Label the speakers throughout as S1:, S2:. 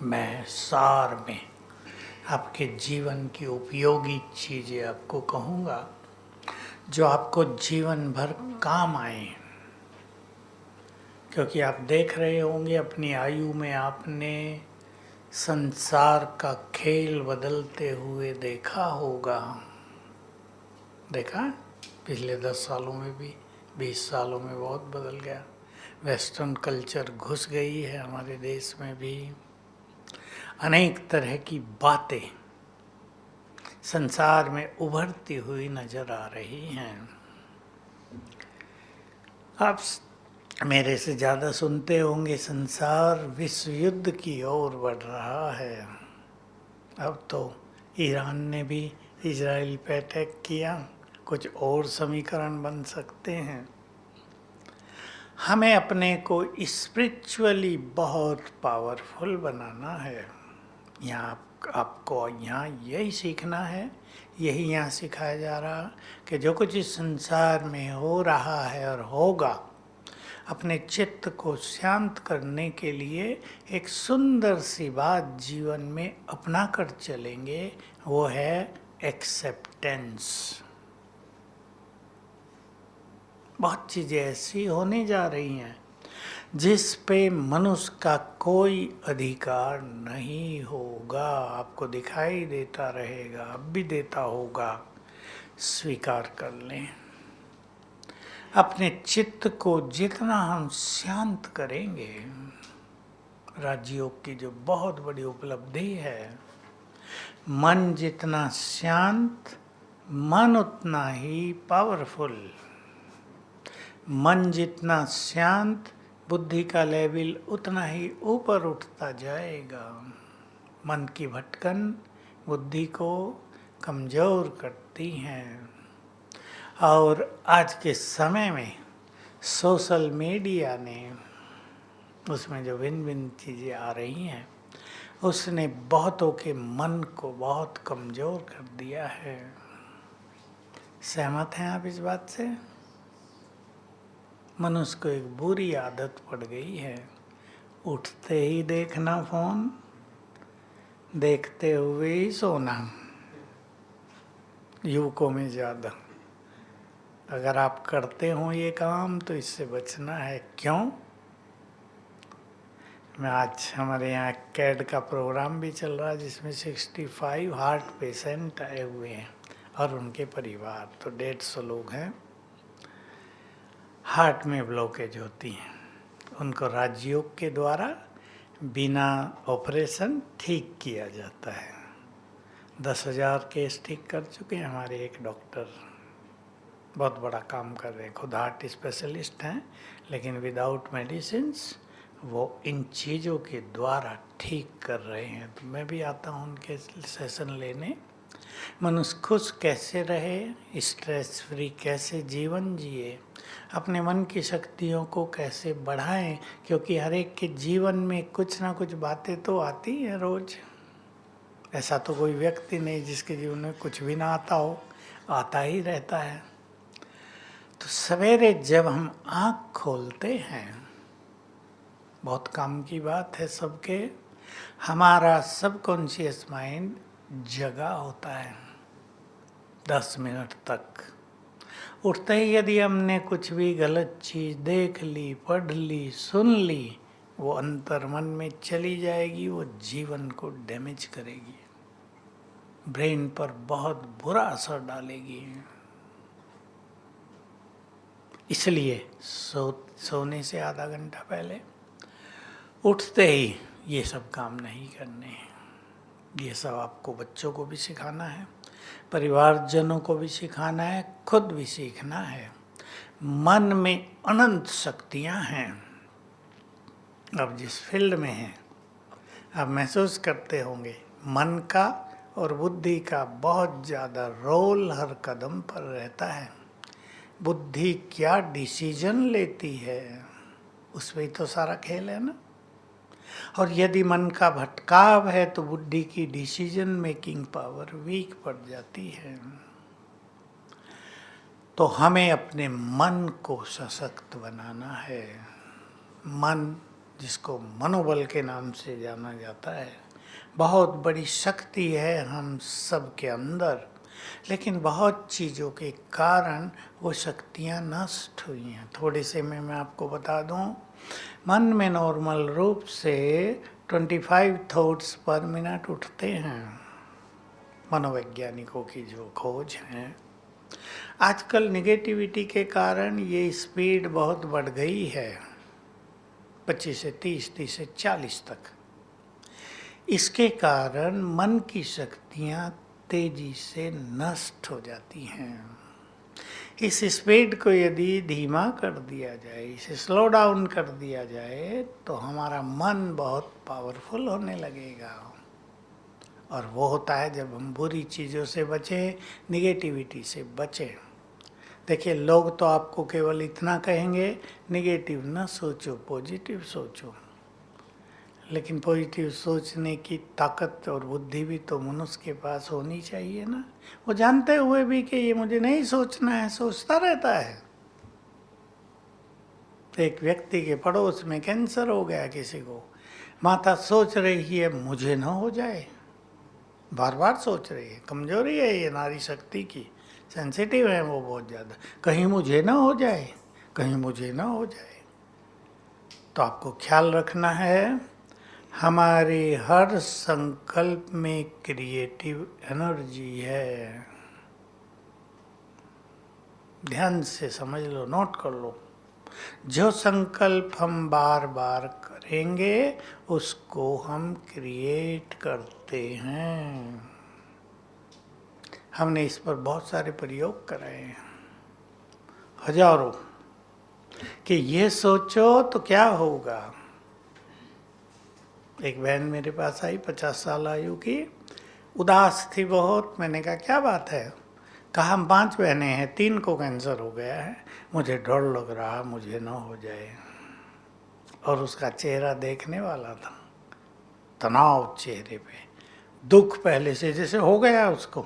S1: मैं सार में आपके जीवन की उपयोगी चीज़ें आपको कहूँगा जो आपको जीवन भर काम आए। क्योंकि आप देख रहे होंगे अपनी आयु में आपने संसार का खेल बदलते हुए देखा होगा। देखा पिछले 10 सालों में भी, 20 सालों में बहुत बदल गया। वेस्टर्न कल्चर घुस गई है हमारे देश में भी। अनेक तरह की बातें संसार में उभरती हुई नजर आ रही हैं। आप मेरे से ज़्यादा सुनते होंगे संसार विश्व युद्ध की ओर बढ़ रहा है। अब तो ईरान ने भी इजराइल पे अटैक किया, कुछ और समीकरण बन सकते हैं। हमें अपने को स्पिरिचुअली बहुत पावरफुल बनाना है। यहाँ आपको यहाँ यही सीखना है, यही यहाँ सिखाया जा रहा कि जो कुछ इस संसार में हो रहा है और होगा, अपने चित्त को शांत करने के लिए एक सुंदर सी बात जीवन में अपना कर चलेंगे, वो है एक्सेप्टेंस। बहुत चीज़ें ऐसी होने जा रही हैं जिस पे मनुष्य का कोई अधिकार नहीं होगा। आपको दिखाई देता रहेगा, अब भी देता होगा। स्वीकार कर लें। अपने चित्त को जितना हम शांत करेंगे, राजयोग की जो बहुत बड़ी उपलब्धि है, मन जितना शांत, मन उतना ही पावरफुल। मन जितना शांत, बुद्धि का लेवल उतना ही ऊपर उठता जाएगा। मन की भटकन बुद्धि को कमज़ोर करती हैं। और आज के समय में सोशल मीडिया ने, उसमें जो भिन्न भिन्न चीज़ें आ रही हैं, उसने बहुतों के मन को बहुत कमज़ोर कर दिया है। सहमत हैं आप इस बात से? मनुष्य को एक बुरी आदत पड़ गई है, उठते ही देखना फोन, देखते हुए ही सोना। युवकों में ज़्यादा। अगर आप करते हो ये काम तो इससे बचना है। क्यों? मैं आज हमारे यहाँ कैड का प्रोग्राम भी चल रहा है जिसमें 65 हार्ट पेशेंट आए हुए हैं और उनके परिवार, तो 150 लोग हैं। हार्ट में ब्लॉकेज होती हैं, उनको राजयोग के द्वारा बिना ऑपरेशन ठीक किया जाता है। 10,000 केस ठीक कर चुके हैं हमारे एक डॉक्टर, बहुत बड़ा काम कर रहे हैं। खुद हार्ट स्पेशलिस्ट हैं, लेकिन विदाउट मेडिसिन्स वो इन चीज़ों के द्वारा ठीक कर रहे हैं। तो मैं भी आता हूँ उनके सेशन लेने। मनुष्य खुश कैसे रहे, स्ट्रेस फ्री कैसे जीवन जिए, अपने मन की शक्तियों को कैसे बढ़ाएं, क्योंकि हर एक के जीवन में कुछ ना कुछ बातें तो आती हैं रोज। ऐसा तो कोई व्यक्ति नहीं जिसके जीवन में कुछ भी ना आता हो, आता ही रहता है। तो सवेरे जब हम आँख खोलते हैं, बहुत काम की बात है सबके, हमारा सबकॉन्शियस माइंड जगा होता है 10 मिनट तक। उठते ही यदि हमने कुछ भी गलत चीज़ देख ली, पढ़ ली, सुन ली, वो अंतर मन में चली जाएगी, वो जीवन को डैमेज करेगी, ब्रेन पर बहुत बुरा असर डालेगी। इसलिए सोने से आधा घंटा पहले उठते ही ये सब काम नहीं करने हैं। ये सब आपको बच्चों को भी सिखाना है, परिवारजनों को भी सिखाना है, खुद भी सीखना है। मन में अनंत शक्तियाँ हैं। अब जिस फील्ड में हैं, आप महसूस करते होंगे मन का और बुद्धि का बहुत ज़्यादा रोल हर कदम पर रहता है। बुद्धि क्या डिसीजन लेती है, उसमें ही तो सारा खेल है ना। और यदि मन का भटकाव है तो बुद्धि की डिसीजन मेकिंग पावर वीक पड़ जाती है। तो हमें अपने मन को सशक्त बनाना है। मन जिसको मनोबल के नाम से जाना जाता है। बहुत बड़ी शक्ति है हम सब के अंदर, लेकिन बहुत चीज़ों के कारण वो शक्तियाँ नष्ट हुई हैं। थोड़े से में मैं आपको बता दूं, मन में नॉर्मल रूप से 25 थॉट्स पर मिनट उठते हैं, मनोवैज्ञानिकों की जो खोज है। आजकल निगेटिविटी के कारण ये स्पीड बहुत बढ़ गई है, 25 से 30, 30 से 40 तक। इसके कारण मन की शक्तियाँ तेजी से नष्ट हो जाती हैं। इस स्पीड को यदि धीमा कर दिया जाए, इसे स्लो डाउन कर दिया जाए, तो हमारा मन बहुत पावरफुल होने लगेगा। और वो होता है जब हम बुरी चीज़ों से बचें, निगेटिविटी से बचें। देखिए, लोग तो आपको केवल इतना कहेंगे, निगेटिव ना सोचो, पॉजिटिव सोचो। लेकिन पॉजिटिव सोचने की ताकत और बुद्धि भी तो मनुष्य के पास होनी चाहिए ना। वो जानते हुए भी कि ये मुझे नहीं सोचना है, सोचता रहता है। तो एक व्यक्ति के पड़ोस में कैंसर हो गया किसी को, माता सोच रही है मुझे ना हो जाए, बार बार सोच रही है। कमजोरी है ये नारी शक्ति की, सेंसिटिव है वो बहुत ज़्यादा। कहीं मुझे ना हो जाए, कहीं मुझे ना हो जाए। तो आपको ख्याल रखना है, हमारे हर संकल्प में क्रिएटिव एनर्जी है। ध्यान से समझ लो, नोट कर लो। जो संकल्प हम बार बार करेंगे उसको हम क्रिएट करते हैं। हमने इस पर बहुत सारे प्रयोग कराए हैं, हजारों, कि ये सोचो तो क्या होगा। एक बहन मेरे पास आई, 50 साल आयु की, उदास थी बहुत। मैंने कहा क्या बात है? कहा हम 5 बहनें हैं, 3 को कैंसर हो गया है, मुझे डर लग रहा मुझे ना हो जाए। और उसका चेहरा देखने वाला था, तनाव चेहरे पे, दुख पहले से जैसे हो गया उसको।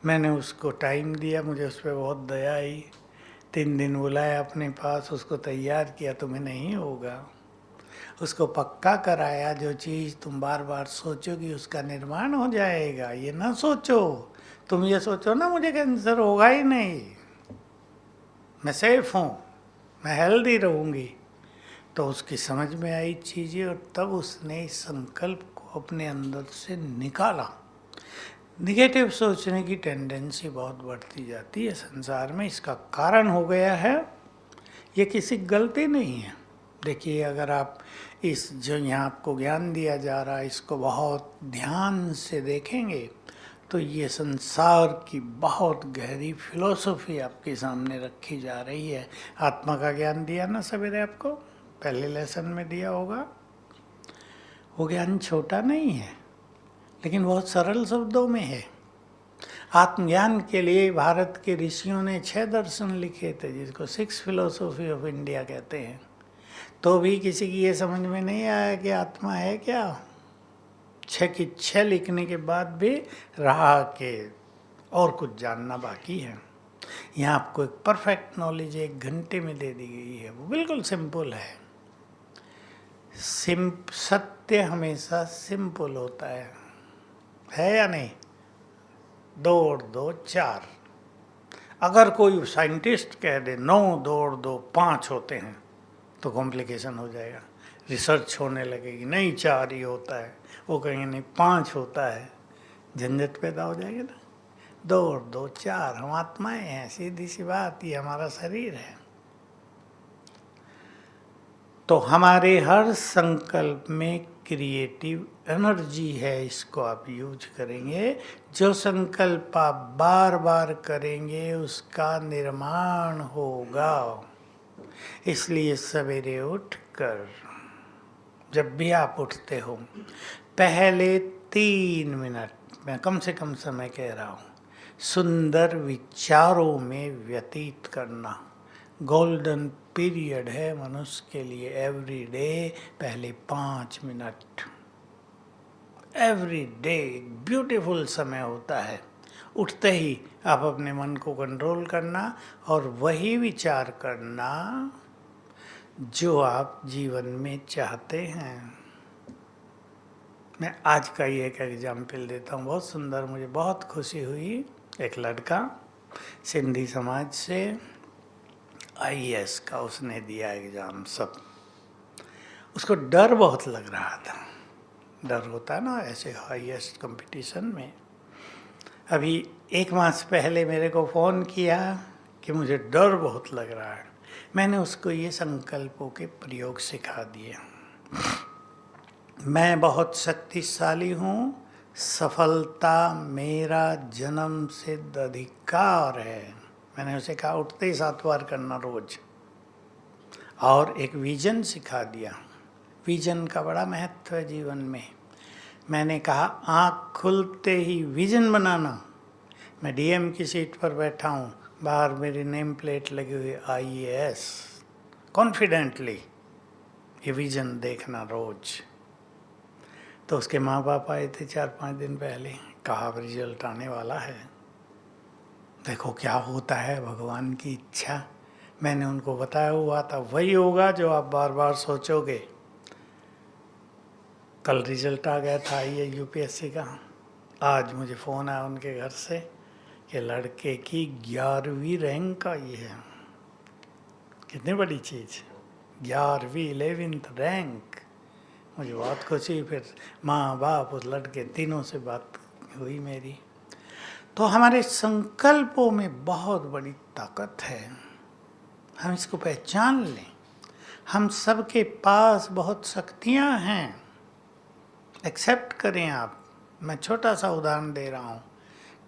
S1: मैंने उसको टाइम दिया, मुझे उस पर बहुत दया आई। 3 दिन बुलाया अपने पास, उसको तैयार किया, तुम्हें नहीं होगा। उसको पक्का कराया, जो चीज़ तुम बार बार सोचोगी उसका निर्माण हो जाएगा। ये ना सोचो, तुम ये सोचो ना मुझे कैंसर होगा ही नहीं, मैं सेफ हूँ, मैं हेल्दी रहूँगी। तो उसकी समझ में आई चीज़ें, और तब उसने इस संकल्प को अपने अंदर से निकाला। निगेटिव सोचने की टेंडेंसी बहुत बढ़ती जाती है संसार में। इसका कारण हो गया है, ये किसी गलती नहीं है। देखिए, अगर आप इस जो यहाँ आपको ज्ञान दिया जा रहा है इसको बहुत ध्यान से देखेंगे, तो ये संसार की बहुत गहरी फिलॉसफी आपके सामने रखी जा रही है। आत्मा का ज्ञान दिया ना सवेरे आपको, पहले लेसन में दिया होगा। वो ज्ञान छोटा नहीं है, लेकिन बहुत सरल शब्दों में है। आत्मज्ञान के लिए भारत के ऋषियों ने 6 दर्शन लिखे थे, जिसको 6 फिलोसॉफी ऑफ इंडिया कहते हैं। तो भी किसी की ये समझ में नहीं आया कि आत्मा है क्या। 6 की 6 लिखने के बाद भी रहा कि और कुछ जानना बाकी है। यहाँ आपको एक परफेक्ट नॉलेज 1 घंटे में दे दी गई है, वो बिल्कुल सिंपल है। सत्य हमेशा सिंपल होता है या नहीं? 2 और 2 4। अगर कोई साइंटिस्ट कह दे 9 2 और 2 5 होते हैं, तो कॉम्प्लिकेशन हो जाएगा, रिसर्च होने लगेगी। नहीं 4 ही होता है, वो कहेंगे नहीं 5 होता है, झंझट पैदा हो जाएगी ना। 2 और 2 4, हम आत्माएं हैं, सीधी सी बात, ये हमारा शरीर है। तो हमारे हर संकल्प में क्रिएटिव एनर्जी है, इसको आप यूज करेंगे। जो संकल्प आप बार बार करेंगे उसका निर्माण होगा। इसलिए सवेरे उठकर, जब भी आप उठते हो, पहले 3 मिनट, मैं कम से कम समय कह रहा हूँ, सुंदर विचारों में व्यतीत करना। गोल्डन पीरियड है मनुष्य के लिए एवरी डे। पहले 5 मिनट एवरी डे ब्यूटीफुल समय होता है। उठते ही आप अपने मन को कंट्रोल करना और वही विचार करना जो आप जीवन में चाहते हैं। मैं आज का ही एक एग्जाम्पल देता हूँ, बहुत सुंदर, मुझे बहुत खुशी हुई। एक लड़का सिंधी समाज से IAS का उसने दिया एग्ज़ाम सब। उसको डर बहुत लग रहा था, डर होता है ना ऐसे हाईएस्ट कंपटीशन में। अभी 1 मास पहले मेरे को फ़ोन किया कि मुझे डर बहुत लग रहा है। मैंने उसको ये संकल्पों के प्रयोग सिखा दिए। मैं बहुत शक्तिशाली हूँ, सफलता मेरा जन्म सिद्ध अधिकार है। मैंने उसे कहा उठते ही 7 बार करना रोज। और एक विजन सिखा दिया। विजन का बड़ा महत्व है जीवन में। मैंने कहा आँख खुलते ही विजन बनाना। मैं DM की सीट पर बैठा हूँ, बाहर मेरी नेम प्लेट लगी हुई IAS। कॉन्फिडेंटली ये विजन देखना रोज। तो उसके माँ बाप आए थे 4-5 दिन पहले, कहा अब रिजल्ट आने वाला है, देखो क्या होता है, भगवान की इच्छा। मैंने उनको बताया हुआ था वही होगा जो आप बार बार सोचोगे। कल रिजल्ट आ गया था ये UPSC का। आज मुझे फ़ोन आया उनके घर से कि लड़के की 11वीं रैंक आई है। कितनी बड़ी चीज़, 11वीं 11th रैंक। मुझे बहुत खुशी। फिर माँ बाप उस लड़के तीनों से बात हुई मेरी। तो हमारे संकल्पों में बहुत बड़ी ताकत है, हम इसको पहचान लें। हम सबके पास बहुत शक्तियाँ हैं, एक्सेप्ट करें आप। मैं छोटा सा उदाहरण दे रहा हूँ।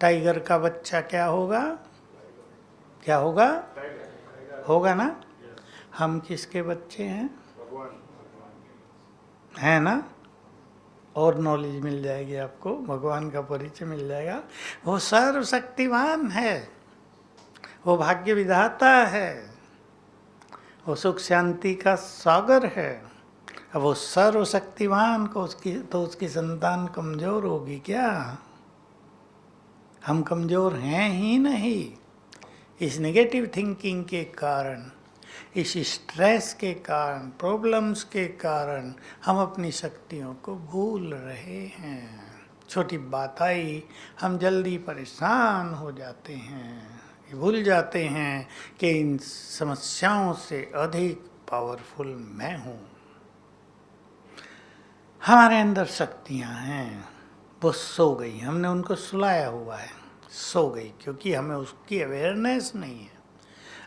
S1: टाइगर का बच्चा क्या होगा, क्या होगा, होगा ना। हम किसके बच्चे हैं, है ना। और नॉलेज मिल जाएगी आपको, भगवान का परिचय मिल जाएगा। वो सर्वशक्तिमान है, वो भाग्य विधाता है, वो सुख शांति का सागर है। अब वो सर्वशक्तिमान को उसकी संतान कमज़ोर होगी क्या। हम कमज़ोर हैं ही नहीं। इस नेगेटिव थिंकिंग के कारण, इस स्ट्रेस के कारण, प्रॉब्लम्स के कारण हम अपनी शक्तियों को भूल रहे हैं। छोटी बात आई हम जल्दी परेशान हो जाते हैं, भूल जाते हैं कि इन समस्याओं से अधिक पावरफुल मैं हूँ। हमारे अंदर शक्तियाँ हैं, वो सो गई, हमने उनको सुलाया हुआ है, सो गई, क्योंकि हमें उसकी अवेयरनेस नहीं है।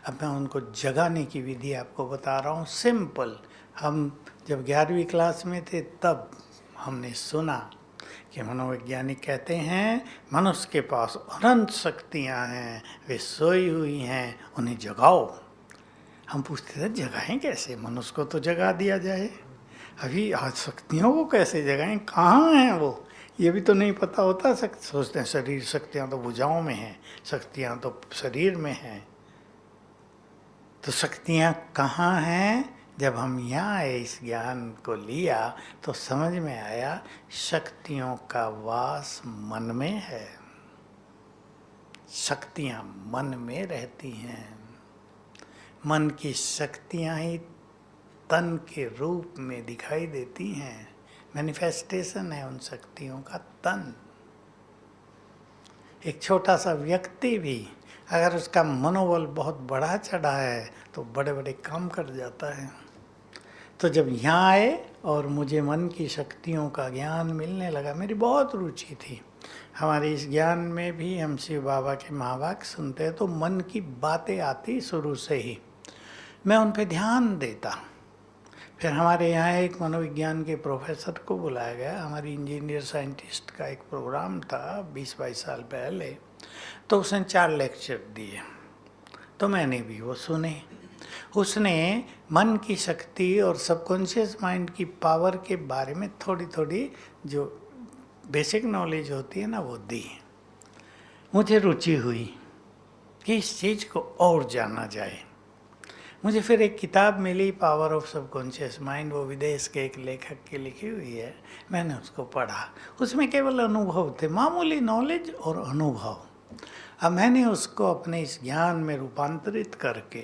S1: अब मैं उनको जगाने की विधि आपको बता रहा हूँ, सिंपल। हम जब 11वीं क्लास में थे तब हमने सुना कि मनोवैज्ञानिक कहते हैं मनुष्य के पास अनंत शक्तियाँ हैं, वे सोई हुई हैं, उन्हें जगाओ। हम पूछते थे जगाएं कैसे, मनुष्य को तो जगा दिया जाए, अभी आज शक्तियों को कैसे जगाएं, कहाँ हैं वो, ये भी तो नहीं पता होता। सोचते हैं शरीर शक्तियाँ तो भुजाओं में हैं, शक्तियाँ तो शरीर में हैं। तो शक्तियाँ कहाँ हैं। जब हम यहाँ आए, इस ज्ञान को लिया, तो समझ में आया शक्तियों का वास मन में है। शक्तियाँ मन में रहती हैं। मन की शक्तियाँ ही तन के रूप में दिखाई देती हैं। मैनिफेस्टेशन है उन शक्तियों का तन। एक छोटा सा व्यक्ति भी अगर उसका मनोबल बहुत बढ़ा चढ़ा है तो बड़े बड़े काम कर जाता है। तो जब यहाँ आए और मुझे मन की शक्तियों का ज्ञान मिलने लगा, मेरी बहुत रुचि थी हमारे इस ज्ञान में भी। हम शिव बाबा के महावाक्य सुनते हैं तो मन की बातें आती शुरू से ही, मैं उन पे ध्यान देता। फिर हमारे यहाँ एक मनोविज्ञान के प्रोफेसर को बुलाया गया, हमारी इंजीनियर साइंटिस्ट का एक प्रोग्राम था 20-22 साल पहले, तो उसने 4 लेक्चर दिए, तो मैंने भी वो सुने। उसने मन की शक्ति और सबकॉन्शियस माइंड की पावर के बारे में थोड़ी थोड़ी जो बेसिक नॉलेज होती है ना, वो दी। मुझे रुचि हुई कि इस चीज़ को और जाना जाए। मुझे फिर एक किताब मिली, पावर ऑफ सबकॉन्शियस माइंड, वो विदेश के एक लेखक की लिखी हुई है। मैंने उसको पढ़ा, उसमें केवल अनुभव थे, मामूली नॉलेज और अनुभव। अब मैंने उसको अपने इस ज्ञान में रूपांतरित करके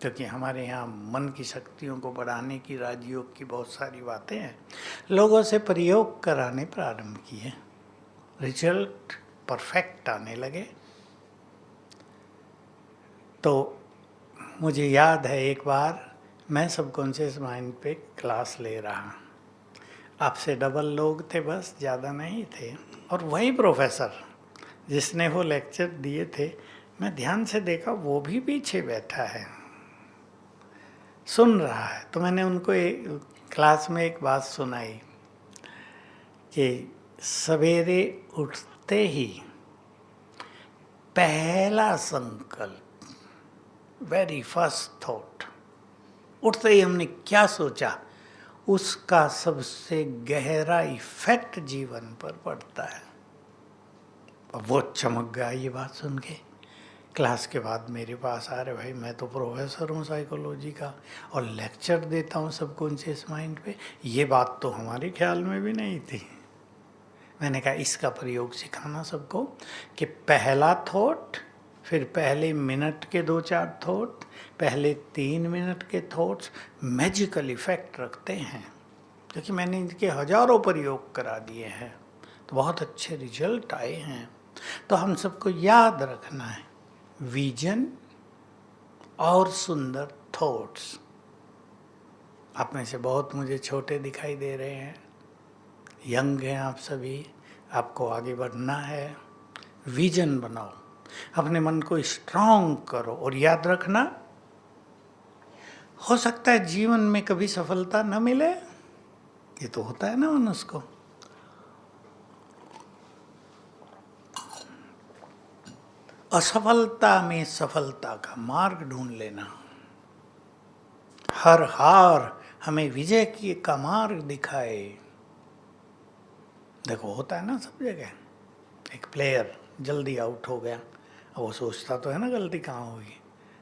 S1: क्योंकि हमारे यहाँ मन की शक्तियों को बढ़ाने की, राजयोग की बहुत सारी बातें हैं। लोगों से प्रयोग कराने प्रारंभ किए, रिजल्ट परफेक्ट आने लगे। तो मुझे याद है एक बार मैं सबकॉन्शियस माइंड पे क्लास ले रहा, आपसे डबल लोग थे बस, ज़्यादा नहीं थे, और वही प्रोफेसर जिसने वो लेक्चर दिए थे, मैं ध्यान से देखा वो भी पीछे बैठा है, सुन रहा है। तो मैंने उनको क्लास में एक बात सुनाई कि सवेरे उठते ही पहला संकल्प, वेरी फर्स्ट थॉट, उठते ही हमने क्या सोचा, उसका सबसे गहरा इफेक्ट जीवन पर पड़ता है। और वो चमक गया ये बात सुन के। क्लास के बाद मेरे पास आ रहे, भाई मैं तो प्रोफेसर हूँ साइकोलॉजी का और लेक्चर देता हूँ सबकॉन्शियस माइंड पे, ये बात तो हमारे ख्याल में भी नहीं थी। मैंने कहा इसका प्रयोग सिखाना सबको कि पहला थॉट, फिर पहले मिनट के 2-4 थॉट, पहले 3 मिनट के थॉट्स मैजिकल इफेक्ट रखते हैं। क्योंकि मैंने इनके हजारों प्रयोग करा दिए हैं तो बहुत अच्छे रिजल्ट आए हैं। तो हम सबको याद रखना है, विजन और सुंदर थॉट्स। आप में से बहुत मुझे छोटे दिखाई दे रहे हैं, यंग हैं आप सभी, आपको आगे बढ़ना है। विजन बनाओ, अपने मन को स्ट्रांग करो, और याद रखना हो सकता है जीवन में कभी सफलता न मिले, ये तो होता है ना मनुष्य को। असफलता में सफलता का मार्ग ढूंढ लेना। हर हार हमें विजय की का मार्ग दिखाए। देखो होता है ना सब जगह, एक प्लेयर जल्दी आउट हो गया, अब वो सोचता तो है ना गलती कहाँ होगी,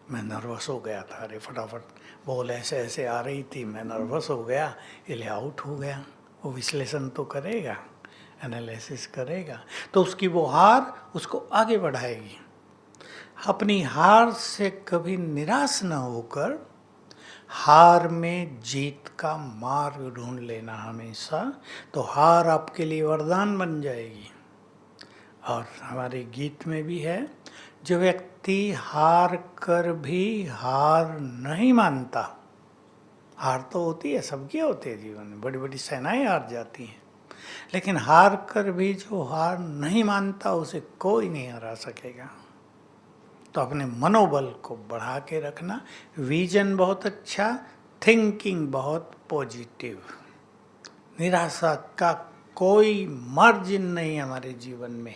S1: मैं नर्वस हो गया था, अरे फटाफट बॉल ऐसे ऐसे आ रही थी, मैं नर्वस हो गया इसलिए आउट हो गया। वो विश्लेषण तो करेगा, एनालिसिस करेगा, तो उसकी वो हार उसको आगे बढ़ाएगी। अपनी हार से कभी निराश न होकर हार में जीत का मार्ग ढूंढ लेना हमेशा, तो हार आपके लिए वरदान बन जाएगी। और हमारे गीत में भी है, जो व्यक्ति हार कर भी हार नहीं मानता, हार तो होती है, सबकी होती है जीवन में, बड़ी बड़ी सेनाएं हार जाती हैं, लेकिन हार कर भी जो हार नहीं मानता उसे कोई नहीं हरा सकेगा। तो अपने मनोबल को बढ़ा के रखना, विजन बहुत अच्छा, थिंकिंग बहुत पॉजिटिव, निराशा का कोई मार्जिन नहीं हमारे जीवन में।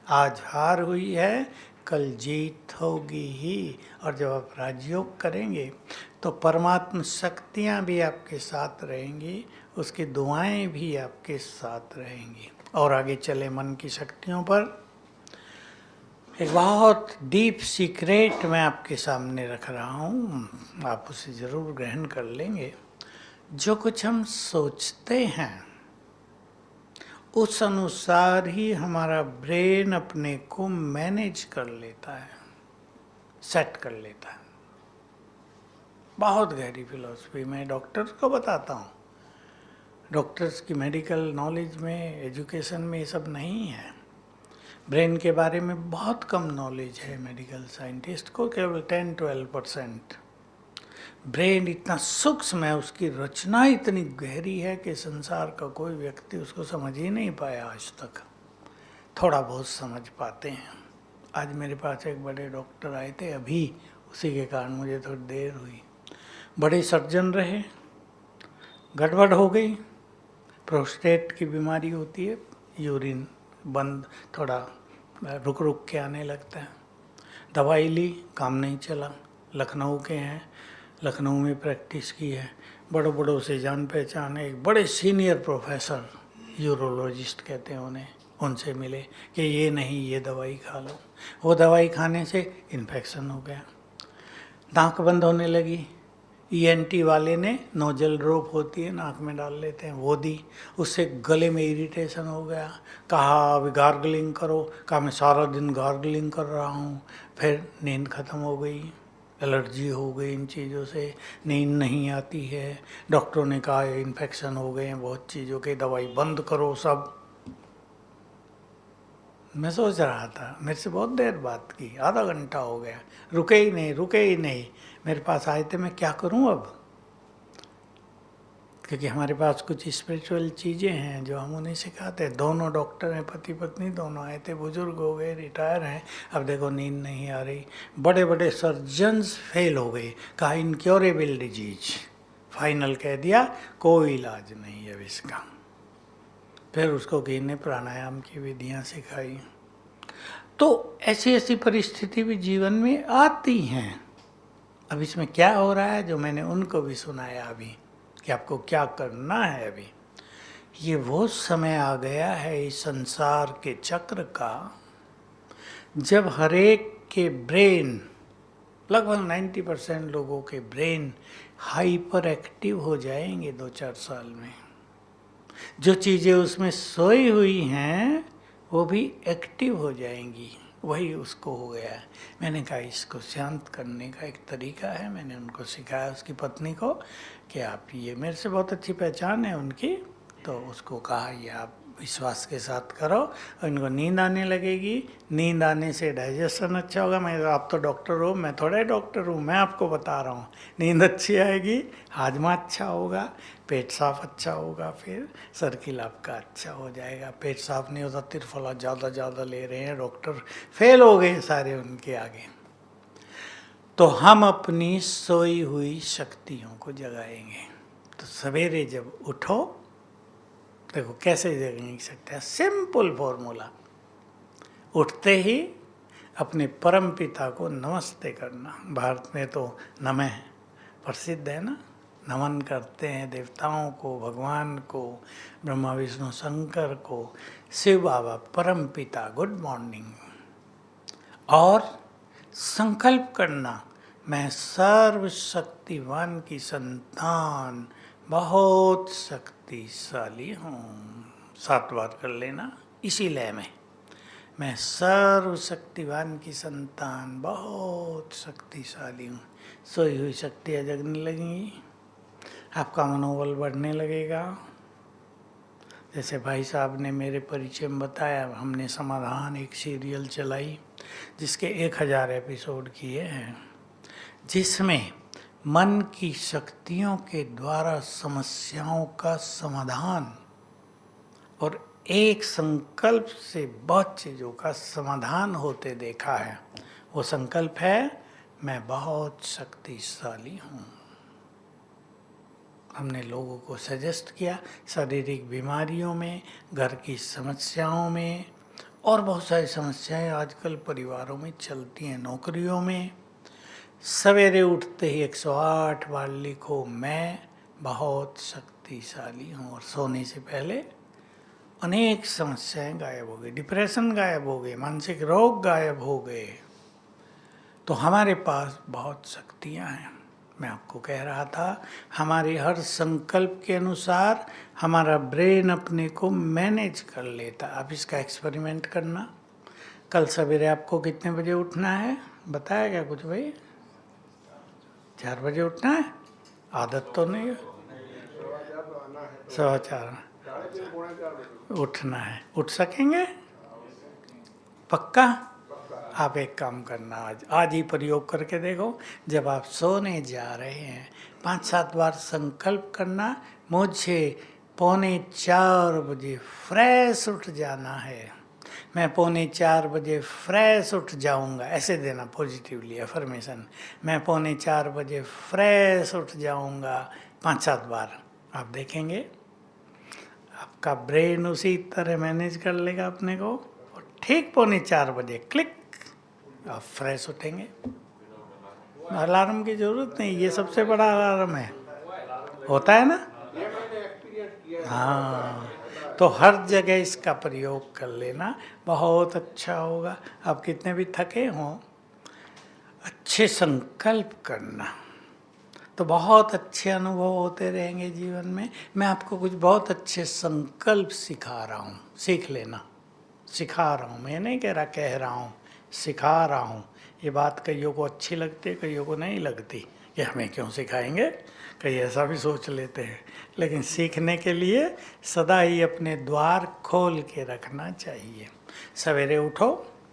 S1: आज हार हुई है, कल जीत होगी ही। और जब आप राजयोग करेंगे तो परमात्मा शक्तियाँ भी आपके साथ रहेंगी, उसकी दुआएं भी आपके साथ रहेंगी। और आगे चले मन की शक्तियों पर, एक बहुत डीप सीक्रेट मैं आपके सामने रख रहा हूँ, आप उसे ज़रूर ग्रहण कर लेंगे। जो कुछ हम सोचते हैं उस अनुसार ही हमारा ब्रेन अपने को मैनेज कर लेता है, सेट कर लेता है। बहुत गहरी फिलॉसफी मैं डॉक्टर्स को बताता हूँ, डॉक्टर्स की मेडिकल नॉलेज में, एजुकेशन में ये सब नहीं है। ब्रेन के बारे में बहुत कम नॉलेज है मेडिकल साइंटिस्ट को, केवल 10-12%। ब्रेन इतना सूक्ष्म है, उसकी रचना इतनी गहरी है कि संसार का कोई व्यक्ति उसको समझ ही नहीं पाया आज तक। थोड़ा बहुत समझ पाते हैं। आज मेरे पास एक बड़े डॉक्टर आए थे, अभी उसी के कारण मुझे थोड़ी देर हुई। बड़े सर्जन रहे, गड़बड़ हो गई, प्रोस्टेट की बीमारी होती है, यूरिन बंद थोड़ा रुक रुक के आने लगता है। दवाई ली, काम नहीं चला। लखनऊ के हैं, लखनऊ में प्रैक्टिस की है, बड़ों बड़ों से जान पहचान है। एक बड़े सीनियर प्रोफेसर, यूरोलॉजिस्ट कहते हैं उन्हें, उनसे मिले कि ये नहीं, ये दवाई खा लो। वो दवाई खाने से इन्फेक्शन हो गया, नाक बंद होने लगी। ईएनटी वाले ने नोजल ड्रॉप होती है, नाक में डाल लेते हैं, वो दी, उससे गले में इरिटेशन हो गया। कहा अभी गार्गलिंग करो, कहा मैं सारा दिन गार्गलिंग कर रहा हूँ। फिर नींद खत्म हो गई, एलर्जी हो गई इन चीज़ों से, नींद नहीं आती है, डॉक्टरों ने कहा इन्फेक्शन हो गए हैं बहुत चीज़ों के, दवाई बंद करो सब। मैं सोच रहा था, मेरे से बहुत देर बात की, आधा घंटा हो गया, रुके ही नहीं रुके ही नहीं। मेरे पास आए थे, मैं क्या करूं अब, क्योंकि हमारे पास कुछ स्पिरिचुअल चीज़ें हैं जो हम उन्हें सिखाते हैं। दोनों डॉक्टर हैं, पति पत्नी दोनों आए थे, बुजुर्ग हो गए, रिटायर हैं। अब देखो नींद नहीं आ रही, बड़े बड़े सर्जन्स फेल हो गए, कहा इनक्योरेबल डिजीज, फाइनल कह दिया कोई इलाज नहीं है अब इसका। फिर उसको गिने प्राणायाम की विधियाँ सिखाई। तो ऐसी ऐसी परिस्थिति भी जीवन में आती हैं। अब इसमें क्या हो रहा है, जो मैंने उनको भी सुनाया अभी कि आपको क्या करना है। अभी ये वो समय आ गया है इस संसार के चक्र का जब हर एक के ब्रेन, लगभग 90% लोगों के ब्रेन हाइपर एक्टिव हो जाएंगे 2-4 साल में। जो चीज़ें उसमें सोई हुई हैं वो भी एक्टिव हो जाएंगी। वही उसको हो गया है। मैंने कहा इसको शांत करने का एक तरीका है, मैंने उनको सिखाया, उसकी पत्नी को, कि आप ये, मेरे से बहुत अच्छी पहचान है उनकी, तो उसको कहा ये आप विश्वास के साथ करो और इनको नींद आने लगेगी। नींद आने से डाइजेशन अच्छा होगा। मैं, आप तो डॉक्टर हो, मैं थोड़ा डॉक्टर हूँ, मैं आपको बता रहा हूँ। नींद अच्छी आएगी, हाजमा अच्छा होगा, पेट साफ अच्छा होगा, फिर सर्किल आपका अच्छा हो जाएगा। पेट साफ नहीं होता, तिरफला ज़्यादा ले रहे हैं, डॉक्टर फेल हो गए सारे उनके आगे। तो हम अपनी सोई हुई शक्तियों को जगाएंगे। तो सवेरे जब उठो, देखो कैसे जगा सकते हैं, सिंपल फॉर्मूला। उठते ही अपने परम पिता को नमस्ते करना। भारत में तो नमः प्रसिद्ध है ना, नमन करते हैं देवताओं को, भगवान को, ब्रह्मा विष्णु शंकर को, शिव बाबा, परम पिता, गुड मॉर्निंग। और संकल्प करना, मैं सर्वशक्तिवान की संतान, बहुत शक्तिशाली हूँ। 7 बार कर लेना इसी लय में, मैं सर्वशक्तिवान की संतान, बहुत शक्तिशाली हूँ। सोई हुई शक्तियाँ जगने लगेंगी, आपका मनोबल बढ़ने लगेगा। जैसे भाई साहब ने मेरे परिचय में बताया, हमने समाधान एक सीरियल चलाई जिसके 1000 एपिसोड किए हैं, जिसमें मन की शक्तियों के द्वारा समस्याओं का समाधान और एक संकल्प से बहुत चीज़ों का समाधान होते देखा है। वो संकल्प है, मैं बहुत शक्तिशाली हूँ। हमने लोगों को सजेस्ट किया, शारीरिक बीमारियों में, घर की समस्याओं में, और बहुत सारी समस्याएं आजकल परिवारों में चलती हैं, नौकरियों में। सवेरे उठते ही 108 बार लिखो, मैं बहुत शक्तिशाली हूँ, और सोने से पहले अनेक समस्याएं गायब हो गई, डिप्रेशन गायब हो गए, मानसिक रोग गायब हो गए। तो हमारे पास बहुत शक्तियाँ हैं। मैं आपको कह रहा था, हमारे हर संकल्प के अनुसार हमारा ब्रेन अपने को मैनेज कर लेता। आप इसका एक्सपेरिमेंट करना। कल सवेरे आपको कितने बजे उठना है, बताया क्या कुछ भाई? 4 बजे उठना है? आदत तो नहीं है? 4:15 उठना है। उठ सकेंगे पक्का? आप एक काम करना, आज ही प्रयोग करके देखो। जब आप सोने जा रहे हैं, 5-7 बार संकल्प करना, मुझे 3:45 बजे फ्रेश उठ जाना है, मैं 3:45 बजे फ्रेश उठ जाऊंगा। ऐसे देना पॉजिटिवली अफर्मेशन, मैं 3:45 बजे फ्रेश उठ जाऊंगा। 5-7 बार आप देखेंगे आपका ब्रेन उसी तरह मैनेज कर लेगा अपने को, और ठीक 3:45 बजे क्लिक आप फ्रेश उठेंगे। अलार्म की जरूरत नहीं, ये सबसे बड़ा अलार्म है, होता है ना? हाँ, तो हर जगह इसका प्रयोग कर लेना, बहुत अच्छा होगा। आप कितने भी थके हों, अच्छे संकल्प करना तो बहुत अच्छे अनुभव होते रहेंगे जीवन में। मैं आपको कुछ बहुत अच्छे संकल्प सिखा रहा हूँ, सीख लेना। सिखा रहा हूँ, मैं नहीं कह रहा, कह रहा हूँ, सिखा रहा हूँ। ये बात कईयों को अच्छी लगती है, कईयों को नहीं लगती कि हमें क्यों सिखाएंगे, कई ऐसा भी सोच लेते हैं। लेकिन सीखने के लिए सदा ही अपने द्वार खोल के रखना चाहिए। सवेरे उठो।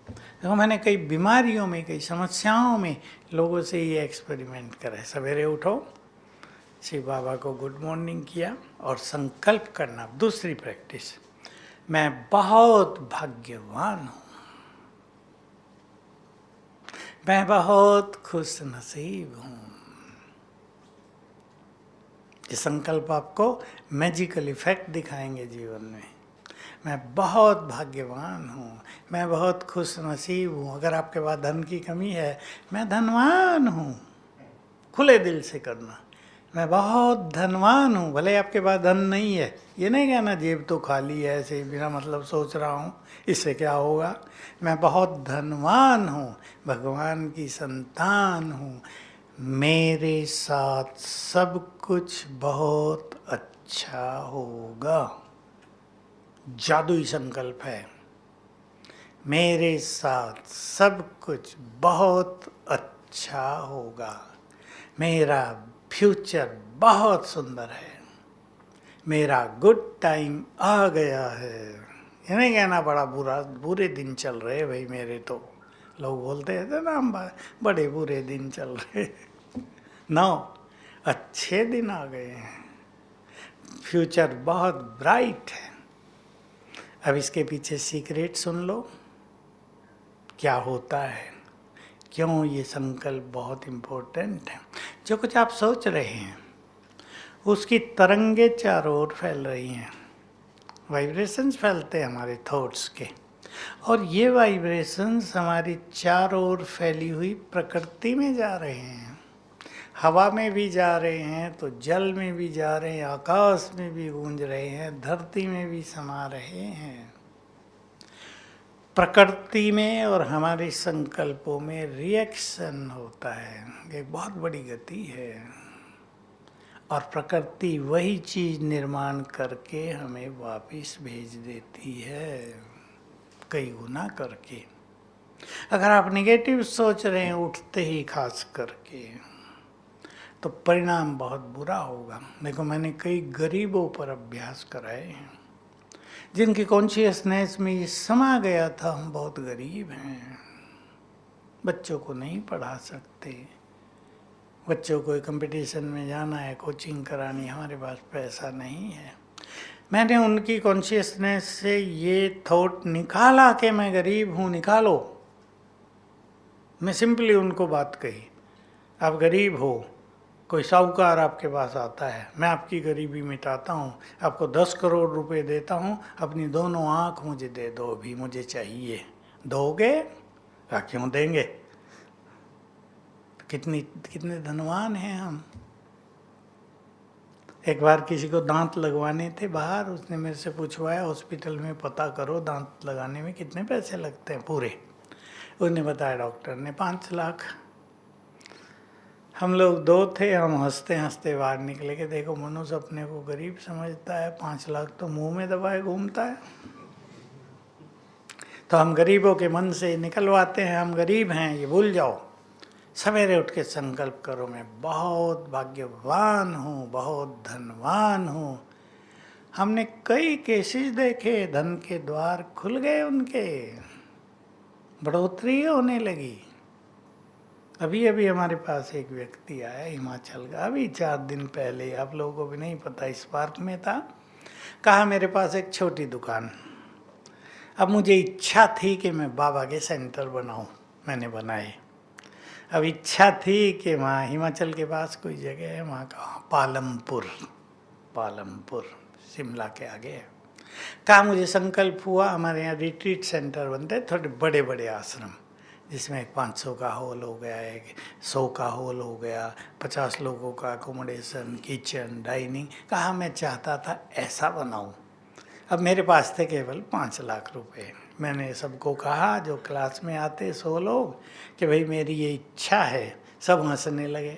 S1: देखो मैंने कई बीमारियों में, कई समस्याओं में लोगों से ये एक्सपेरिमेंट करा है। सवेरे उठो, शिव बाबा को गुड मॉर्निंग किया और संकल्प करना। दूसरी प्रैक्टिस, मैं बहुत भाग्यवान हूँ, मैं बहुत खुश नसीब हूँ। ये संकल्प आपको मैजिकल इफेक्ट दिखाएंगे जीवन में। मैं बहुत भाग्यवान हूँ, मैं बहुत खुश नसीब हूँ। अगर आपके पास धन की कमी है, मैं धनवान हूँ। खुले दिल से करना, मैं बहुत धनवान हूँ। भले आपके पास धन नहीं है, ये नहीं कहना जेब तो खाली है, ऐसे ही बिना मतलब सोच रहा हूँ, इससे क्या होगा। मैं बहुत धनवान हूँ, भगवान की संतान हूँ, मेरे साथ सब कुछ बहुत अच्छा होगा। जादुई संकल्प है। मेरे साथ सब कुछ बहुत अच्छा होगा, मेरा फ्यूचर बहुत सुंदर है, मेरा गुड टाइम आ गया है। ये नहीं कहना बड़ा बुरे दिन चल रहे भाई मेरे। तो लोग बोलते हैं ना हम बड़े बुरे दिन चल रहे। नो, अच्छे दिन आ गए हैं, फ्यूचर बहुत ब्राइट है। अब इसके पीछे सीक्रेट सुन लो, क्या होता है, क्यों ये संकल्प बहुत इम्पोर्टेंट है। जो कुछ आप सोच रहे हैं उसकी तरंगे चारों ओर फैल रही हैं। वाइब्रेशंस फैलते हैं हमारे थॉट्स के, और ये वाइब्रेशंस हमारी चारों ओर फैली हुई प्रकृति में जा रहे हैं। हवा में भी जा रहे हैं तो जल में भी जा रहे हैं, आकाश में भी गूंज रहे हैं, धरती में भी समा रहे हैं। प्रकृति में और हमारे संकल्पों में रिएक्शन होता है, एक बहुत बड़ी गति है। और प्रकृति वही चीज निर्माण करके हमें वापस भेज देती है, कई गुना करके। अगर आप नेगेटिव सोच रहे हैं उठते ही खास करके, तो परिणाम बहुत बुरा होगा। देखो मैंने कई गरीबों पर अभ्यास कराए हैं, जिनकी कॉन्शियसनेस में ये समा गया था हम बहुत गरीब हैं, बच्चों को नहीं पढ़ा सकते, बच्चों को कंपटीशन में जाना है, कोचिंग करानी, हमारे पास पैसा नहीं है। मैंने उनकी कॉन्शियसनेस से ये थॉट निकाला कि मैं गरीब हूँ, निकालो। मैं सिंपली उनको बात कही, आप गरीब हो, कोई साहूकार आपके पास आता है, मैं आपकी गरीबी मिटाता हूँ, आपको 10 करोड़ रुपए देता हूँ, अपनी दोनों आँख मुझे दे दो, अभी मुझे चाहिए। दोगे? क्यों देंगे, कितने धनवान हैं हम। एक बार किसी को दांत लगवाने थे बाहर, उसने मेरे से पूछवाया हॉस्पिटल में पता करो दांत लगाने में कितने पैसे लगते हैं पूरे। उसने बताया डॉक्टर ने 5 लाख। हम लोग 2 थे, हम हंसते हंसते बाहर निकले कि देखो मनुष्य अपने को गरीब समझता है, 5 लाख तो मुंह में दबाए घूमता है। तो हम गरीबों के मन से निकलवाते हैं हम गरीब हैं, ये भूल जाओ। सवेरे उठ के संकल्प करो, मैं बहुत भाग्यवान हूँ, बहुत धनवान हूँ। हमने कई केसेस देखे, धन के द्वार खुल गए उनके, बढ़ोतरी होने लगी। अभी अभी हमारे पास एक व्यक्ति आया हिमाचल का, अभी 4 दिन पहले, आप लोगों को भी नहीं पता, इस पार्क में था। कहा मेरे पास एक छोटी दुकान, अब मुझे इच्छा थी कि मैं बाबा के सेंटर बनाऊं, मैंने बनाए। अब इच्छा थी कि वहाँ हिमाचल के पास कोई जगह है, वहाँ का पालमपुर शिमला के आगे है। कहा मुझे संकल्प हुआ, हमारे यहाँ रिट्रीट सेंटर बनते हैं, थोड़े बड़े बड़े आश्रम, जिसमें 500 का हॉल हो गया, एक 100 का हॉल हो गया, 50 लोगों का अकोमोडेशन, किचन, डाइनिंग। कहा मैं चाहता था ऐसा बनाऊं। अब मेरे पास थे केवल 5 लाख रुपए। मैंने सबको कहा जो क्लास में आते 100 लोग कि भाई मेरी ये इच्छा है। सब हंसने लगे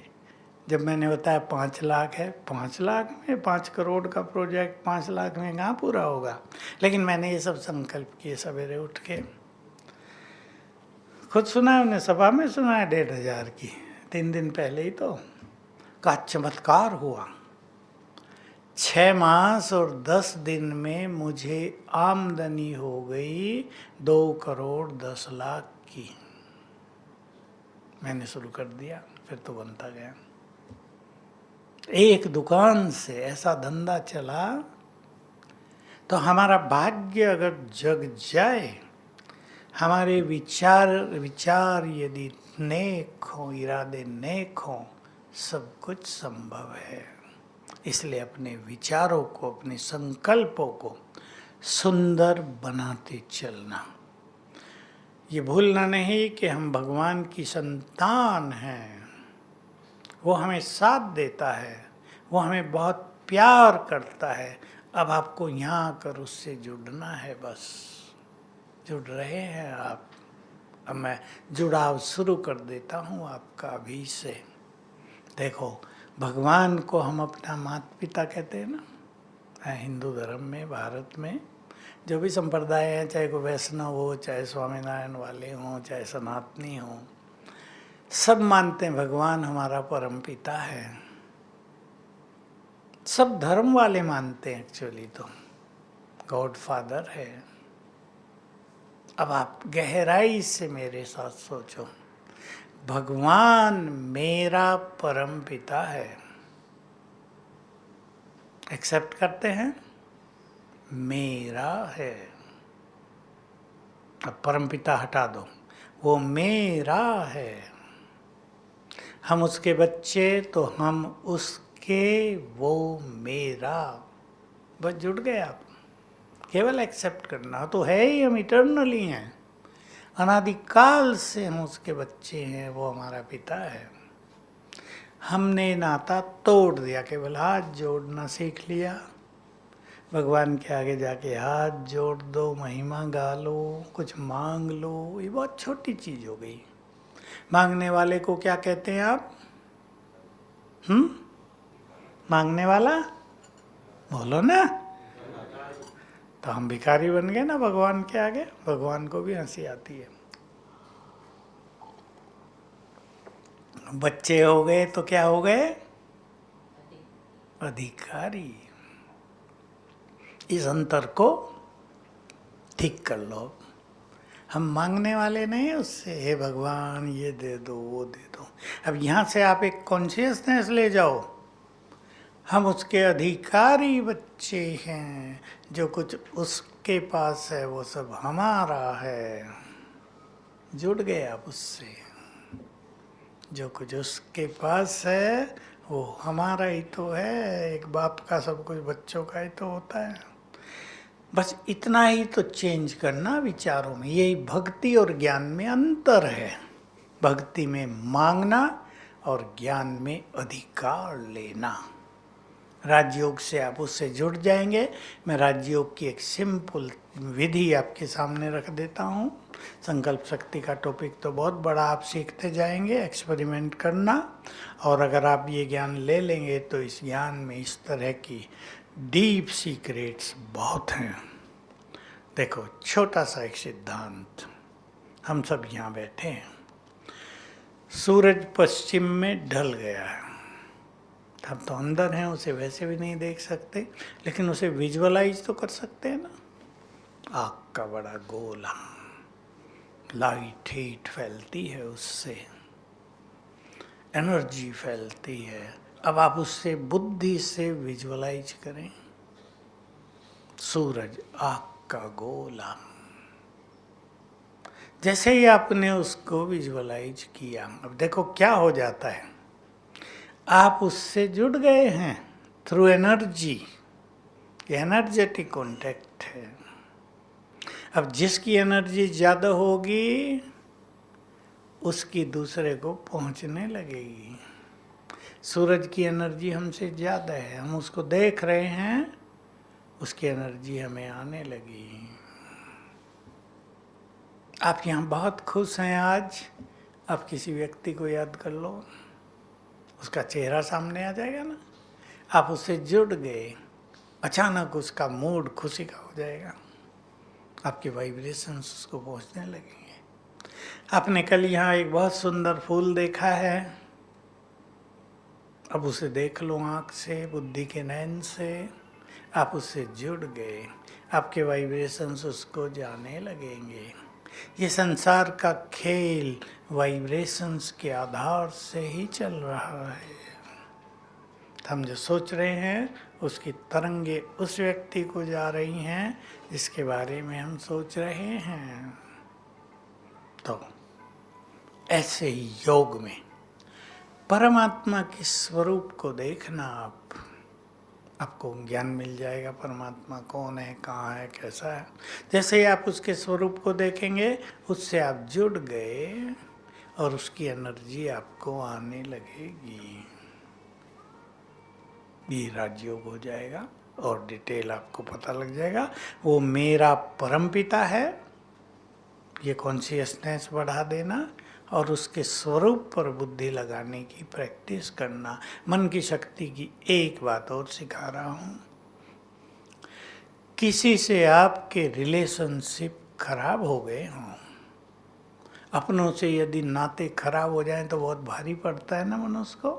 S1: जब मैंने बताया 5 लाख है। 5 लाख में 5 करोड़ का प्रोजेक्ट 5 लाख में कहाँ पूरा होगा। लेकिन मैंने ये सब संकल्प किए सवेरे उठ के। खुद सुना है, उन्हें सभा में सुना है 1500 की, 3 दिन पहले ही तो का चमत्कार हुआ। 6 मास और 10 दिन में मुझे आमदनी हो गई 2,10,00,000 की। मैंने शुरू कर दिया, फिर तो बनता गया। एक दुकान से ऐसा धंधा चला। तो हमारा भाग्य अगर जग जाए, हमारे विचार यदि नेक हो, इरादे नेक हो, सब कुछ संभव है। इसलिए अपने विचारों को, अपने संकल्पों को सुंदर बनाते चलना। ये भूलना नहीं कि हम भगवान की संतान हैं। वो हमें साथ देता है, वो हमें बहुत प्यार करता है। अब आपको यहाँ आकर उससे जुड़ना है, बस जुड़ रहे हैं आप। अब मैं जुड़ाव शुरू कर देता हूँ आपका अभी से। देखो, भगवान को हम अपना माता पिता कहते हैं ना, हिंदू धर्म में, भारत में जो भी संप्रदाय हैं, चाहे कोई वैष्णव हो, चाहे स्वामीनारायण वाले हों, चाहे सनातनी हों, सब मानते हैं भगवान हमारा परम पिता है। सब धर्म वाले मानते हैं एक्चुअली तो गॉड फादर है। अब आप गहराई से मेरे साथ सोचो, भगवान मेरा परम पिता है। एक्सेप्ट करते हैं? मेरा है। अब परम पिता हटा दो, वो मेरा है। हम उसके बच्चे तो हम उसके, वो मेरा। बस जुड़ गए आप। केवल एक्सेप्ट करना तो है ही, हम इटर्नली हैं। अनादिकाल से हम उसके बच्चे हैं, वो हमारा पिता है। हमने नाता तोड़ दिया, केवल हाथ जोड़ना सीख लिया। भगवान के आगे जाके हाथ जोड़ दो, महिमा गा लो, कुछ मांग लो, ये बहुत छोटी चीज हो गई। मांगने वाले को क्या कहते हैं आप? मांगने वाला बोलो ना। तो हम भिखारी बन गए ना भगवान के आगे। भगवान को भी हंसी आती है। बच्चे हो गए तो क्या हो गए? अधिकारी। इस अंतर को ठीक कर लो। हम मांगने वाले नहीं उससे, हे भगवान ये दे दो, वो दे दो। अब यहाँ से आप एक कॉन्शियसनेस ले जाओ, हम उसके अधिकारी बच्चे हैं। जो कुछ उसके पास है वो सब हमारा है। जुड़ गए आप उससे। जो कुछ उसके पास है वो हमारा ही तो है। एक बाप का सब कुछ बच्चों का ही तो होता है। बस इतना ही तो चेंज करना विचारों में। यही भक्ति और ज्ञान में अंतर है। भक्ति में मांगना और ज्ञान में अधिकार लेना। राजयोग से आप उससे जुड़ जाएंगे। मैं राजयोग की एक सिंपल विधि आपके सामने रख देता हूँ। संकल्प शक्ति का टॉपिक तो बहुत बड़ा, आप सीखते जाएंगे, एक्सपेरिमेंट करना। और अगर आप ये ज्ञान ले लेंगे तो इस ज्ञान में इस तरह की डीप सीक्रेट्स बहुत हैं। देखो, छोटा सा एक सिद्धांत। हम सब यहाँ बैठे हैं, सूरज पश्चिम में ढल गया है। हम तो अंदर हैं, उसे वैसे भी नहीं देख सकते, लेकिन उसे विजुअलाइज तो कर सकते हैं ना। आग का बड़ा गोला, लाइट हीट फैलती है, उससे एनर्जी फैलती है। अब आप उससे बुद्धि से विजुअलाइज करें, सूरज आग का गोला। जैसे ही आपने उसको विजुअलाइज किया, अब देखो क्या हो जाता है। आप उससे जुड़ गए हैं थ्रू एनर्जी। एनर्जेटिक कॉन्टैक्ट है। अब जिसकी एनर्जी ज़्यादा होगी उसकी दूसरे को पहुंचने लगेगी। सूरज की एनर्जी हमसे ज़्यादा है, हम उसको देख रहे हैं, उसकी एनर्जी हमें आने लगी। आप यहाँ बहुत खुश हैं आज। आप किसी व्यक्ति को याद कर लो, उसका चेहरा सामने आ जाएगा ना। आप उससे जुड़ गए, अचानक उसका मूड खुशी का हो जाएगा। आपके वाइब्रेशंस उसको पहुंचने लगेंगे। आपने कल यहाँ एक बहुत सुंदर फूल देखा है, अब उसे देख लो आँख से, बुद्धि के नयन से, आप उससे जुड़ गए, आपके वाइब्रेशंस उसको जाने लगेंगे। ये संसार का खेल वाइब्रेशंस के आधार से ही चल रहा है। हम जो सोच रहे हैं उसकी तरंगे उस व्यक्ति को जा रही हैं जिसके बारे में हम सोच रहे हैं। तो ऐसे ही योग में परमात्मा के स्वरूप को देखना, आपको ज्ञान मिल जाएगा परमात्मा कौन है, कहाँ है, कैसा है। जैसे ही आप उसके स्वरूप को देखेंगे उससे आप जुड़ गए और उसकी एनर्जी आपको आने लगेगी। ये राजयोग हो जाएगा और डिटेल आपको पता लग जाएगा। वो मेरा परमपिता है, ये कॉन्शियसनेस बढ़ा देना और उसके स्वरूप पर बुद्धि लगाने की प्रैक्टिस करना। मन की शक्ति की एक बात और सिखा रहा हूँ, किसी से आपके रिलेशनशिप खराब हो गए हों, अपनों से यदि नाते खराब हो जाएं तो बहुत भारी पड़ता है ना मनुष्य को,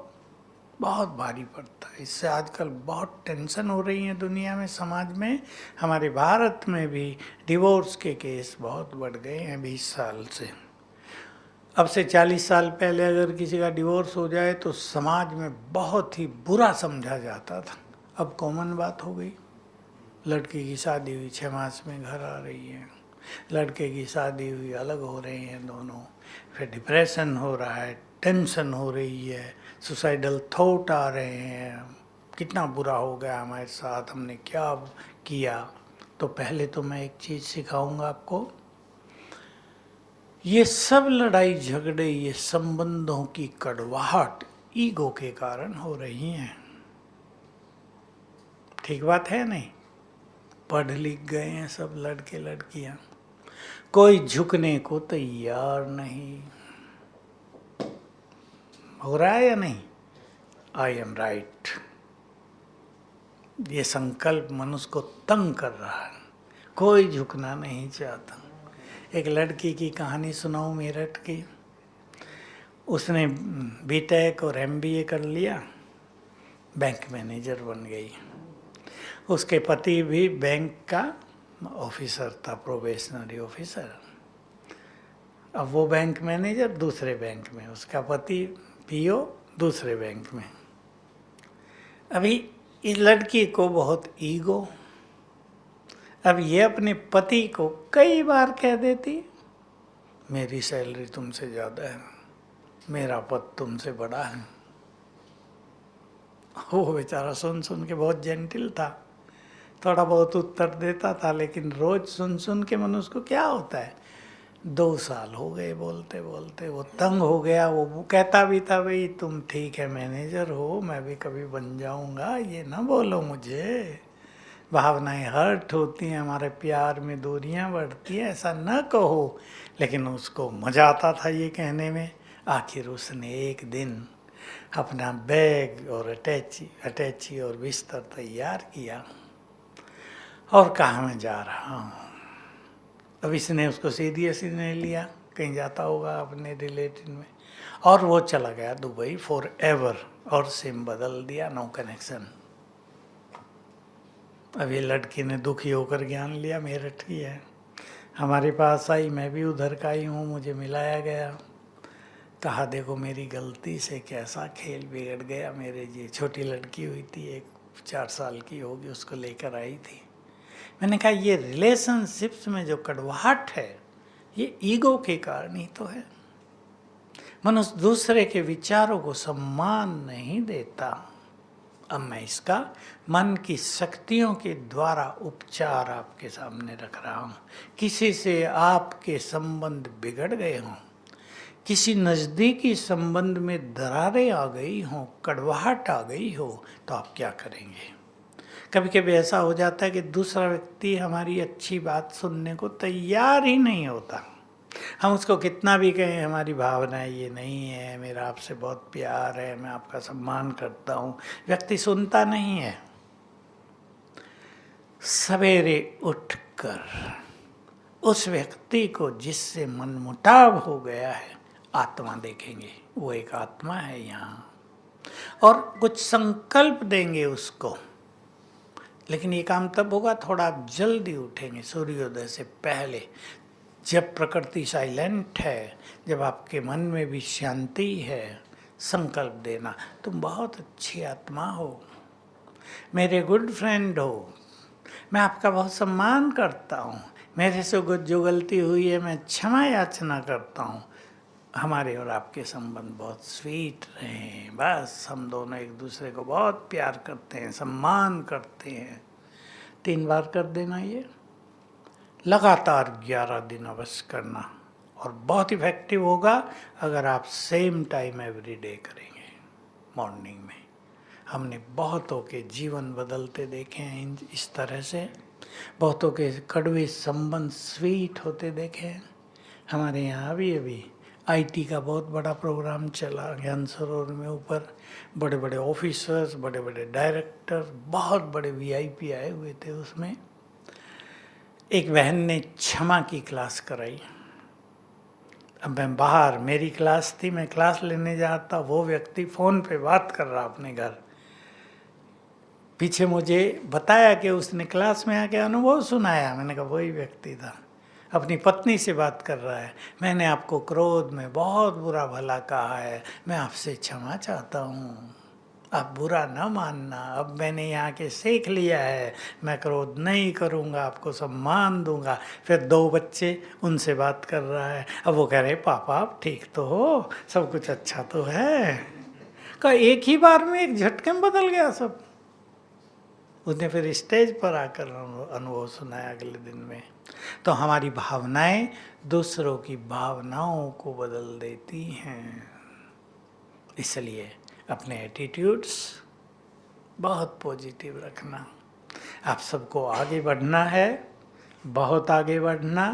S1: बहुत भारी पड़ता है। इससे आजकल बहुत टेंशन हो रही है दुनिया में, समाज में। हमारे भारत में भी डिवोर्स के केस बहुत बढ़ गए हैं 20 साल से। अब से 40 साल पहले अगर किसी का डिवोर्स हो जाए तो समाज में बहुत ही बुरा समझा जाता था, अब कॉमन बात हो गई। लड़की की शादी हुई 6 मास में घर आ रही है, लड़के की शादी हुई अलग हो रहे हैं दोनों, फिर डिप्रेशन हो रहा है, टेंशन हो रही है, सुसाइडल थॉट आ रहे हैं, कितना बुरा हो गया हमारे साथ, हमने क्या किया। तो पहले तो मैं एक चीज़ सिखाऊंगा आपको, ये सब लड़ाई झगड़े, ये संबंधों की कड़वाहट ईगो के कारण हो रही हैं। ठीक बात है नहीं? पढ़ लिख गए हैं सब लड़के लड़कियां, कोई झुकने को तैयार नहीं। हो रहा है या नहीं? I am right. ये संकल्प मनुष्य को तंग कर रहा है, कोई झुकना नहीं चाहता। एक लड़की की कहानी सुनाऊं मेरठ की। उसने बीटेक और एमबीए कर लिया, बैंक मैनेजर बन गई। उसके पति भी बैंक का ऑफिसर था, प्रोबेशनरी ऑफिसर। अब वो बैंक मैनेजर दूसरे बैंक में, उसका पति पीओ दूसरे बैंक में। अभी इस लड़की को बहुत ईगो, अब ये अपने पति को कई बार कह देती, मेरी सैलरी तुमसे ज़्यादा है, मेरा पद तुमसे बड़ा है। वो बेचारा सुन सुन के बहुत जेंटिल था, थोड़ा बहुत उत्तर देता था, लेकिन रोज सुन सुन के मनुष्य को क्या होता है। 2 साल हो गए बोलते बोलते वो तंग हो गया। वो कहता भी था, भाई तुम ठीक है मैनेजर हो, मैं भी कभी बन जाऊंगा, ये ना बोलो मुझे, भावनाएं हर्ट होती हैं, हमारे प्यार में दूरियां बढ़ती हैं, ऐसा न कहो। लेकिन उसको मजा आता था ये कहने में। आखिर उसने एक दिन अपना बैग और अटैची और बिस्तर तैयार किया और कहा मैं जा रहा हूँ। अब इसने उसको सीरियसली नहीं लिया, कहीं जाता होगा अपने रिलेटिव में, और वो चला गया दुबई फॉर एवर, और सिम बदल दिया, नो कनेक्शन। अब ये लड़की ने दुखी होकर ज्ञान लिया, मेरठ की है, हमारे पास आई, मैं भी उधर का ही हूँ, मुझे मिलाया गया। कहा देखो मेरी गलती से कैसा खेल बिगड़ गया मेरे। ये छोटी लड़की हुई थी, एक 4 साल की होगी, उसको लेकर आई थी। मैंने कहा ये रिलेशनशिप्स में जो कड़वाहट है ये ईगो के कारण ही तो है। मनुष्य दूसरे के विचारों को सम्मान नहीं देता। अब मैं इसका मन की शक्तियों के द्वारा उपचार आपके सामने रख रहा हूँ। किसी से आपके संबंध बिगड़ गए हों, किसी नज़दीकी संबंध में दरारें आ गई हों, कड़वाहट आ गई हो, तो आप क्या करेंगे? कभी कभी ऐसा हो जाता है कि दूसरा व्यक्ति हमारी अच्छी बात सुनने को तैयार ही नहीं होता। हम उसको कितना भी कहें हमारी भावना ये नहीं है, मेरा आपसे बहुत प्यार है, मैं आपका सम्मान करता हूँ, व्यक्ति सुनता नहीं है। सवेरे उठकर उस व्यक्ति को जिससे मनमुटाव हो गया है आत्मा देखेंगे, वो एक आत्मा है यहाँ, और कुछ संकल्प देंगे उसको। लेकिन ये काम तब होगा थोड़ा आप जल्दी उठेंगे, सूर्योदय से पहले, जब प्रकृति साइलेंट है, जब आपके मन में भी शांति है। संकल्प देना, तुम बहुत अच्छी आत्मा हो, मेरे गुड फ्रेंड हो, मैं आपका बहुत सम्मान करता हूँ, मेरे से जो गलती हुई है मैं क्षमा याचना करता हूँ, हमारे और आपके संबंध बहुत स्वीट रहे, बस हम दोनों एक दूसरे को बहुत प्यार करते हैं, सम्मान करते हैं। 3 बार कर देना, ये लगातार 11 दिन अवश्य करना, और बहुत इफेक्टिव होगा अगर आप सेम टाइम एवरी डे करेंगे मॉर्निंग में। हमने बहुतों के जीवन बदलते देखे हैं इस तरह से, बहुतों के कड़वे संबंध स्वीट होते देखे हैं। हमारे यहाँ अभी आईटी का बहुत बड़ा प्रोग्राम चला ज्ञान सरोवर में, ऊपर बड़े बड़े ऑफिसर्स, बड़े बड़े डायरेक्टर, बहुत बड़े वीआईपी आए हुए थे। उसमें एक बहन ने क्षमा की क्लास कराई। अब मैं बाहर, मेरी क्लास थी, मैं क्लास लेने जाता, वो व्यक्ति फ़ोन पे बात कर रहा अपने घर। पीछे मुझे बताया कि उसने क्लास में आके अनुभव सुनाया। मैंने कहा वही व्यक्ति था, अपनी पत्नी से बात कर रहा है, मैंने आपको क्रोध में बहुत बुरा भला कहा है, मैं आपसे क्षमा चाहता हूँ, आप बुरा न मानना, अब मैंने यहाँ के सीख लिया है, मैं क्रोध नहीं करूँगा, आपको सम्मान दूंगा। फिर 2 बच्चे, उनसे बात कर रहा है। अब वो कह रहे पापा आप ठीक तो हो, सब कुछ अच्छा तो है। का एक ही बार में एक झटके में बदल गया सब। उसने फिर स्टेज पर आकर अनुभव सुनाया अगले दिन में। तो हमारी भावनाएं दूसरों की भावनाओं को बदल देती हैं। इसलिए अपने एटीट्यूड्स बहुत पॉजिटिव रखना। आप सबको आगे बढ़ना है, बहुत आगे बढ़ना।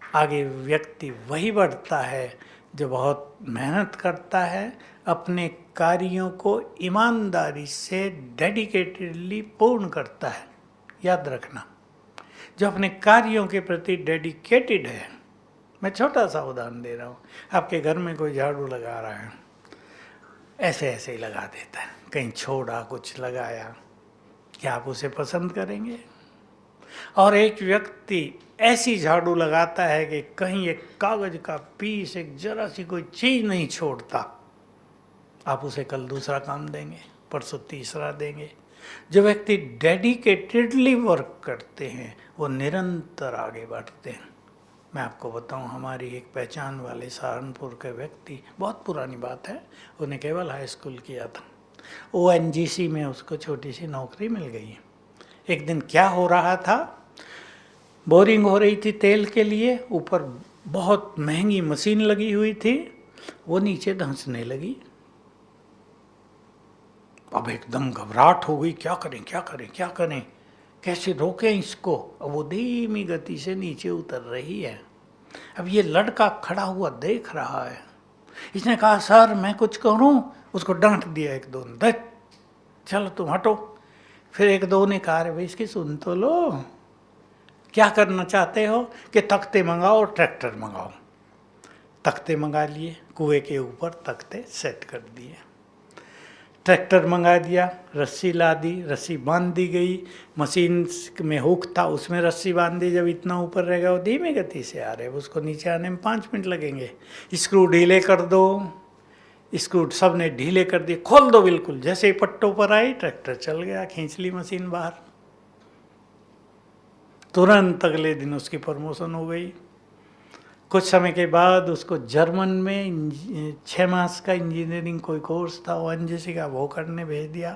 S1: आगे व्यक्ति वही बढ़ता है जो बहुत मेहनत करता है, अपने कार्यों को ईमानदारी से डेडिकेटेडली पूर्ण करता है। याद रखना, जो अपने कार्यों के प्रति डेडिकेटेड है। मैं छोटा सा उदाहरण दे रहा हूँ। आपके घर में कोई झाड़ू लगा रहा है, ऐसे ऐसे ही लगा देता है, कहीं छोड़ा कुछ लगाया, क्या आप उसे पसंद करेंगे? और एक व्यक्ति ऐसी झाड़ू लगाता है कि कहीं एक कागज का पीस, एक जरा सी कोई चीज नहीं छोड़ता, आप उसे कल दूसरा काम देंगे, परसों तीसरा देंगे। जो व्यक्ति डेडिकेटेडली वर्क करते हैं वो निरंतर आगे बढ़ते हैं। मैं आपको बताऊं, हमारी एक पहचान वाले सहारनपुर के व्यक्ति, बहुत पुरानी बात है, उन्हें केवल हाई स्कूल किया था, ONGC में उसको छोटी सी नौकरी मिल गई। एक दिन क्या हो रहा था, बोरिंग हो रही थी तेल के लिए, ऊपर बहुत महंगी मशीन लगी हुई थी, वो नीचे धंसने लगी। अब एकदम घबराहट हो गई, क्या करें क्या करें क्या करें, कैसे रोकें इसको। अब वो धीमी गति से नीचे उतर रही है। अब ये लड़का खड़ा हुआ देख रहा है। इसने कहा सर मैं कुछ करूं? उसको डांट दिया एक दो ने, देख चलो तुम हटो। फिर एक दो ने कहा अरे भाई इसकी सुन तो लो, क्या करना चाहते हो कि तख्ते मंगाओ और ट्रैक्टर मंगाओ। तख्ते मंगा लिए, कुएं के ऊपर तख्ते सेट कर दिए, ट्रैक्टर मंगा दिया, रस्सी ला दी, रस्सी बांध दी गई, मशीन में हुक था उसमें रस्सी बांध दी। जब इतना ऊपर रहेगा वो धीमी गति से आ रहे, उसको नीचे आने में 5 मिनट लगेंगे। स्क्रू ढीले कर दो, स्क्रू सब ने ढीले कर दिए, खोल दो बिल्कुल। जैसे ही पट्टों पर आई ट्रैक्टर चल गया, खींच ली मशीन बाहर। तुरंत अगले दिन उसकी प्रमोशन हो गई। कुछ समय के बाद उसको जर्मन में 6 मास का इंजीनियरिंग कोई कोर्स था ONGC का, वो करने भेज दिया।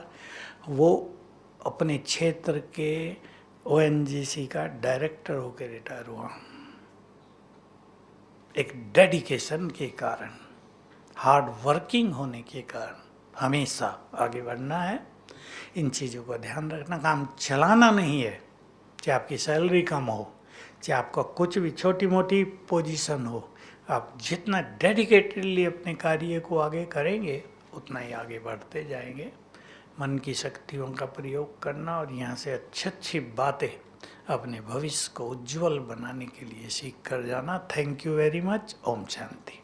S1: वो अपने क्षेत्र के ONGC का डायरेक्टर होकर रिटायर हुआ। एक डेडिकेशन के कारण, हार्ड वर्किंग होने के कारण हमेशा आगे बढ़ना है। इन चीज़ों का ध्यान रखना, काम चलाना नहीं है। चाहे आपकी सैलरी कम हो, चाहे आपका कुछ भी छोटी मोटी पोजीशन हो, आप जितना डेडिकेटेडली अपने कार्य को आगे करेंगे उतना ही आगे बढ़ते जाएंगे। मन की शक्तियों का प्रयोग करना और यहाँ से अच्छी अच्छी बातें अपने भविष्य को उज्जवल बनाने के लिए सीख कर जाना। Thank you very much. ओम शांति।